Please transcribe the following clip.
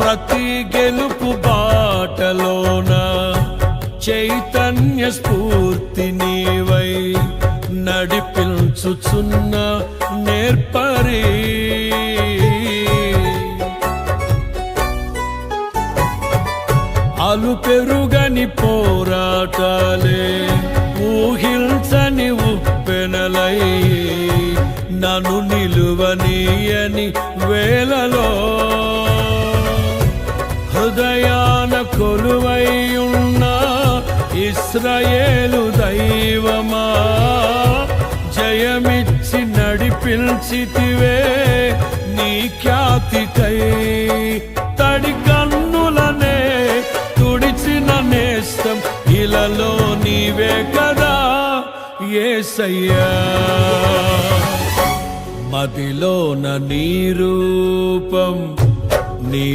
ప్రతి గెలుపు బాటలోన చైతన్య స్ఫూర్తి నీవై నడిపించుచున్న నేర్పరి. అలు పెరుగని పోరాటాలే ఊహించని ఉప్పెనలై నన్ను నిలువనీయని వేళలో హృదయాన కొలువైయున్న ఇశ్రాయేలు దైవమా, జయమిచ్చి నడిపించితివే నీ ఖ్యాతికై. తడి కన్నులనే తుడిచిన నేస్తం ఇలలో నీవే కదా యేసయ్యా. మదిలోన నీ రూపం నీ